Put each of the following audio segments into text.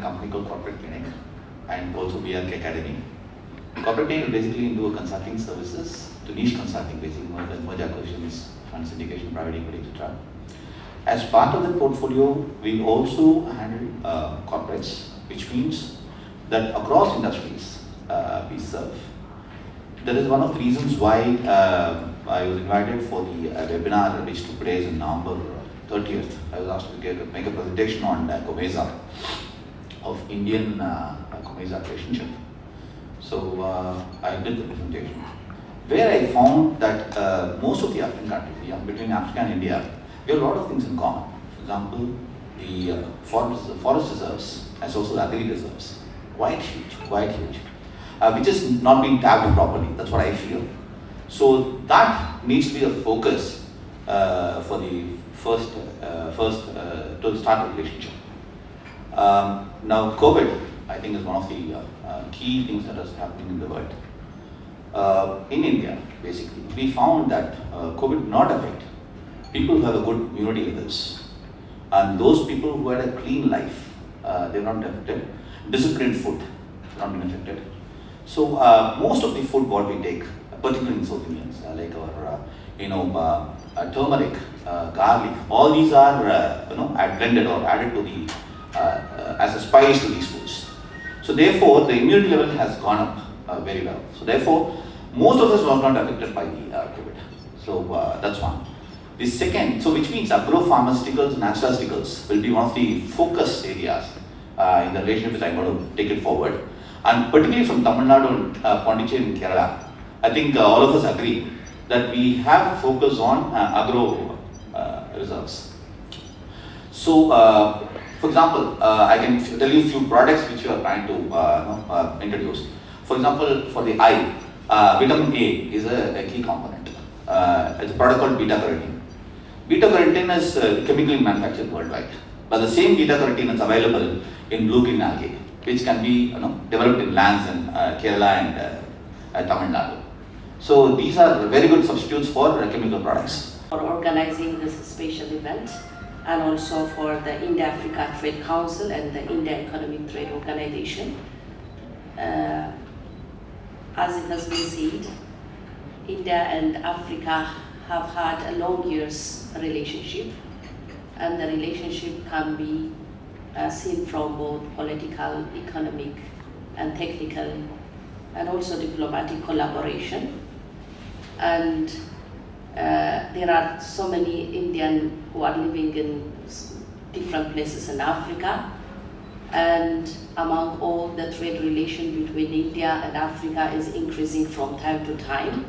company called Corporate Clinic and also BRK Academy. Corporate Clinic is basically into consulting services to niche consulting, basically merger acquisitions, fund syndication, private equity, etc. As part of the portfolio, we also handle corporates, which means that across industries we serve. That is one of the reasons why I was invited for the webinar which took place in November 30th. I was asked to make a presentation on COMESA, of Indian COMESA relationship. So I did the presentation, where I found that most of the African countries, between Africa and India, we have a lot of things in common. For example, the forest reserves as also the agri reserves, quite huge, which is not being tapped properly. That's what I feel. So that needs to be a focus for the first to start a relationship. Now, COVID, I think, is one of the key things that is happening in the world. In India, basically, we found that COVID did not affect people who have a good immunity levels, and those people who had a clean life, they are not affected. Disciplined food, not been affected. So most of the food what we take, particularly in South Indians, like our turmeric, garlic, all these are blended or added to the as a spice to these foods. So therefore, the immunity level has gone up very well. So therefore, most of us were not affected by the COVID. So that's one. The second, so which means agro-pharmaceuticals and nutraceuticals will be one of the focus areas in the relationship which I'm going to take it forward. And particularly from Tamil Nadu, Pondicherry and Kerala, I think all of us agree that we have focus on agro reserves. So, for example, I can tell you a few products which we are trying to introduce. For example, for the eye, vitamin A is a key component. It's a product called beta-carotene. Beta-carotene is chemically manufactured worldwide, but the same beta-carotene is available in blue green algae, which can be developed in lands in Kerala and Tamil Nadu. So these are very good substitutes for chemical products. For organizing this special event, and also for the India-Africa Trade Council and the India Economic Trade Organization. As it has been said, India and Africa have had a long years relationship, and the relationship can be seen from both political, economic, and technical, and also diplomatic collaboration. And there are so many Indians who are living in different places in Africa, and among all, the trade relation between India and Africa is increasing from time to time.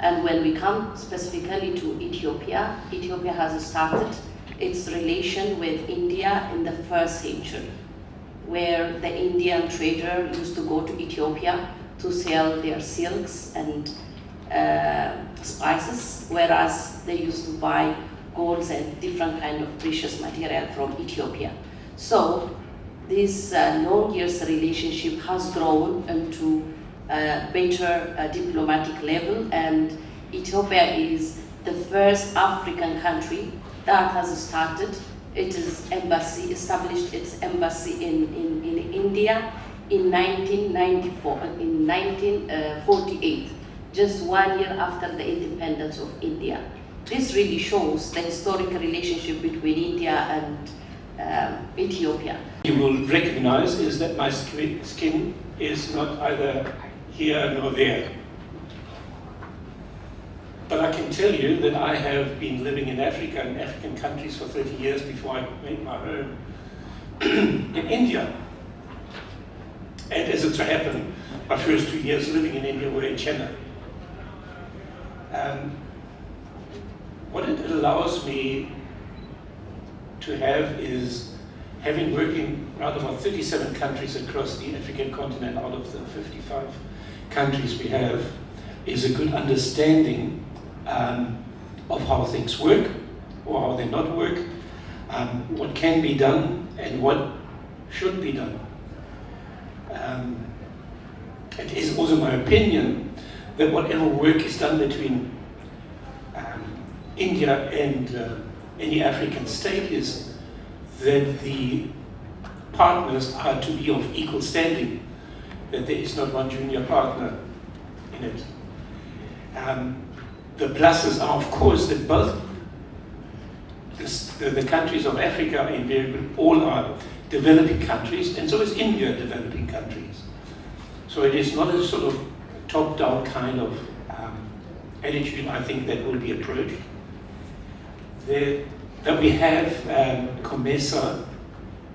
And when we come specifically to Ethiopia, Ethiopia has started its relation with India in the 1st century, where the Indian trader used to go to Ethiopia to sell their silks and spices, whereas they used to buy golds and different kind of precious material from Ethiopia. So this long years relationship has grown into a better diplomatic level, and Ethiopia is the first African country that has started established its embassy in India in 1948, just 1 year after the independence of India. This really shows the historic relationship between India and Ethiopia. You will recognize is that my skin is not either here nor there. But I can tell you that I have been living in Africa and African countries for 30 years before I made my home in India. And as it so happened, my first 2 years living in India were in Chennai. What it allows me to have is, having worked in rather about 37 countries across the African continent out of the 55 countries we have, is a good understanding of how things work or how they not work, what can be done and what should be done. It is also my opinion that whatever work is done between India and any African state is that the partners are to be of equal standing, that there is not one junior partner in it. The pluses are, of course, that both the countries of Africa are invariably all are developing countries, and so is India developing countries. So it is not a sort of top-down kind of attitude, I think, that will be approached. That we have COMESA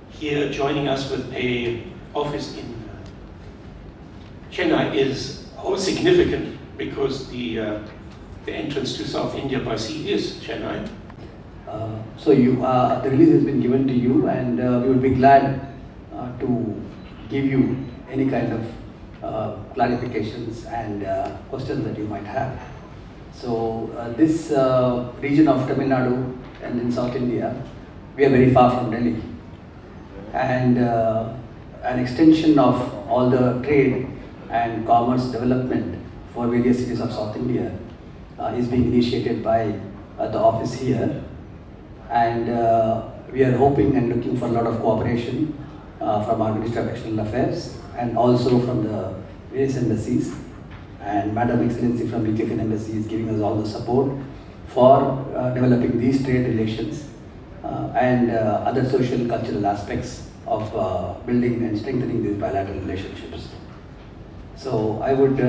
here joining us with an office in Chennai is always significant because the entrance to South India by sea is Chennai. So the release has been given to you, and we would be glad to give you any kind of clarifications and questions that you might have. So this region of Tamil Nadu and in South India, we are very far from Delhi, and an extension of all the trade and commerce development for various cities of South India is being initiated by the office here, and we are hoping and looking for a lot of cooperation from our Ministry of External Affairs and also from the various embassies. And Madam Excellency from Ethiopian Embassy is giving us all the support for developing these trade relations and other social cultural aspects of building and strengthening these bilateral relationships. So I would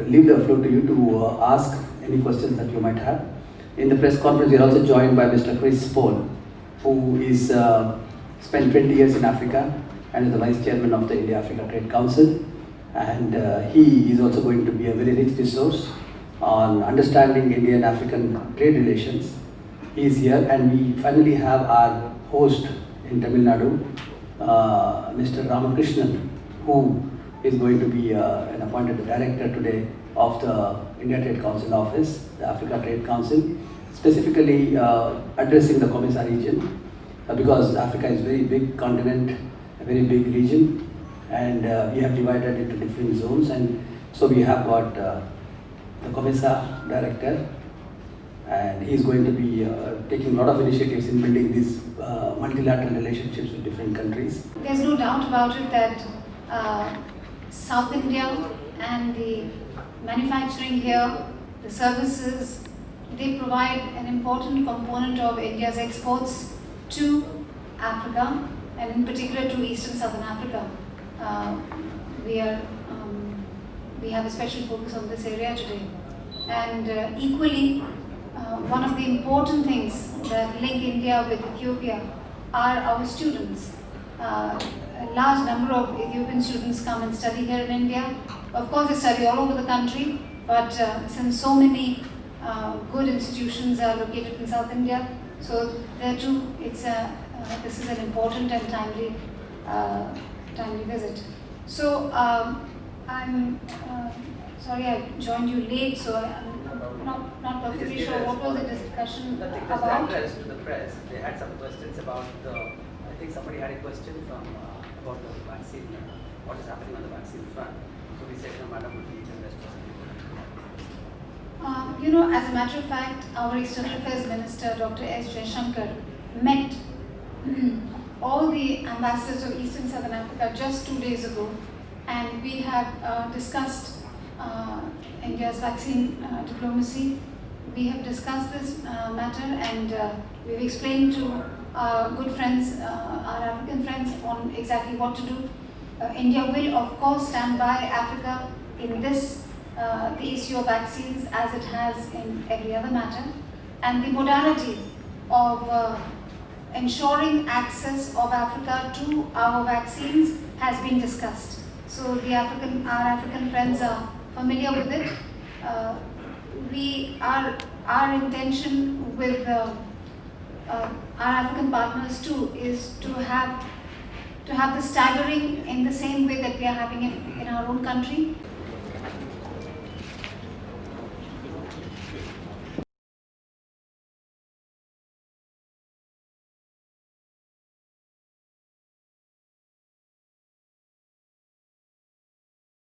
leave the floor to you to ask any questions that you might have. In the press conference, we are also joined by Mr. Chris Paul, who is spent 20 years in Africa and is the Vice Chairman of the India-Africa Trade Council. And he is also going to be a very rich resource on understanding Indian-African trade relations. He is here, and we finally have our host in Tamil Nadu, Mr. Ramakrishnan, who is going to be an appointed director today of the India Trade Council office, the Africa Trade Council, specifically addressing the COMESA region, because Africa is a very big continent, a very big region, and we have divided into different zones, and so we have got the COMESA director, and he is going to be taking a lot of initiatives in building these multilateral relationships with different countries. There's no doubt about it that South India and the manufacturing here, the services, they provide an important component of India's exports to Africa, and in particular to East and Southern Africa. We have a special focus on this area today. And equally, one of the important things that link India with Ethiopia are our students. A large number of Ethiopian students come and study here in India. Of course, they study all over the country, but since so many good institutions are located in South India, so there too, this is an important and timely visit. So I'm sorry I joined you late, so I'm not perfectly sure what was the discussion about. To the press, they had some questions about I think somebody had a question from about the vaccine, what is happening on the vaccine front. So we said, Madam would be the rest. As a matter of fact, our External Affairs Minister, Dr. S. Jaishankar, met all the ambassadors of East and Southern Africa just 2 days ago, and we have discussed India's vaccine diplomacy. We have discussed this matter, and we've explained to our good friends, our African friends, on exactly what to do. India will, of course, stand by Africa in this the issue of vaccines as it has in every other matter, and the modality of ensuring access of Africa to our vaccines has been discussed. So our African friends are familiar with it. Our intention with our African partners too is to have the staggering in the same way that we are having it in our own country.